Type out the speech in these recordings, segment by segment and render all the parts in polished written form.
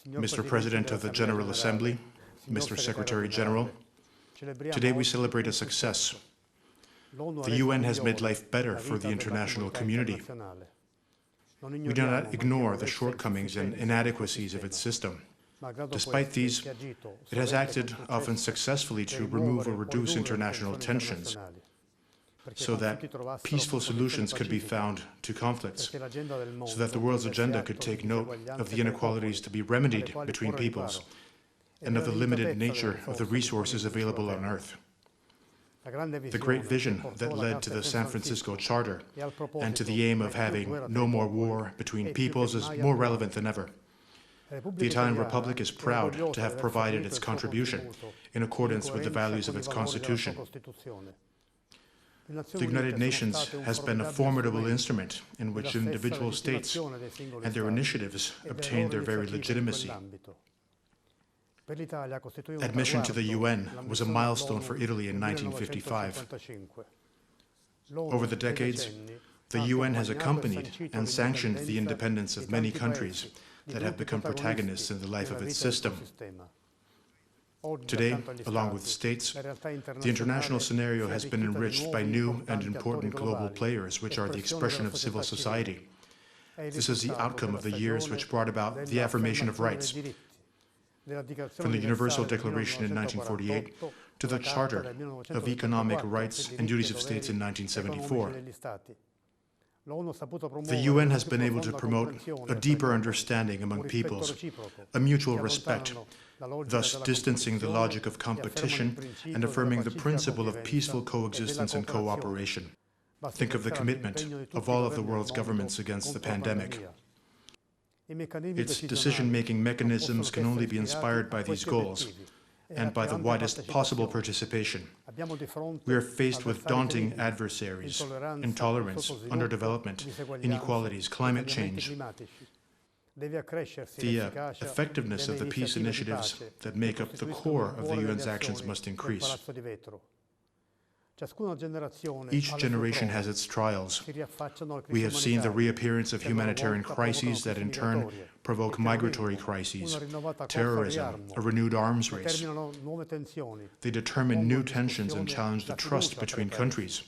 Mr. President of the General Assembly, Mr. Secretary General, today we celebrate a success. The UN has made life better for the international community. We do not ignore the shortcomings and inadequacies of its system. Despite these, it has acted often successfully to remove or reduce international tensions, so that peaceful solutions could be found to conflicts, so that the world's agenda could take note of the inequalities to be remedied between peoples, and of the limited nature of the resources available on Earth. The great vision that led to the San Francisco Charter and to the aim of having no more war between peoples is more relevant than ever. The Italian Republic is proud to have provided its contribution in accordance with the values of its constitution. The United Nations has been a formidable instrument in which individual states and their initiatives obtained their very legitimacy. Admission to the UN was a milestone for Italy in 1955. Over the decades, the UN has accompanied and sanctioned the independence of many countries that have become protagonists in the life of its system. Today, along with states, the international scenario has been enriched by new and important global players, which are the expression of civil society. This is the outcome of the years which brought about the affirmation of rights, from the Universal Declaration in 1948 to the Charter of Economic Rights and Duties of States in 1974. The UN has been able to promote a deeper understanding among peoples, a mutual respect, thus distancing the logic of competition and affirming the principle of peaceful coexistence and cooperation. Think of the commitment of all of the world's governments against the pandemic. Its decision-making mechanisms can only be inspired by these goals and by the widest possible participation. We are faced with daunting adversaries: intolerance, underdevelopment, inequalities, climate change. The effectiveness of the peace initiatives that make up the core of the UN's actions must increase. Each generation has its trials. We have seen the reappearance of humanitarian crises that in turn provoke migratory crises, terrorism, a renewed arms race. They determine new tensions and challenge the trust between countries.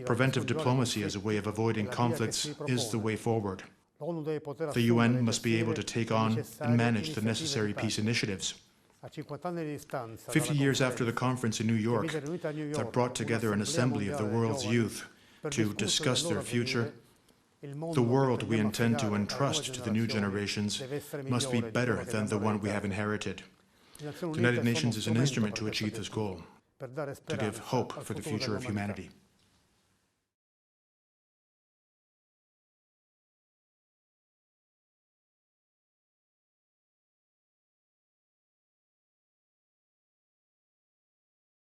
Preventive diplomacy as a way of avoiding conflicts is the way forward. The UN must be able to take on and manage the necessary peace initiatives. 50 years after the conference in New York that brought together an assembly of the world's youth to discuss their future, the world we intend to entrust to the new generations must be better than the one we have inherited. The United Nations is an instrument to achieve this goal, to give hope for the future of humanity.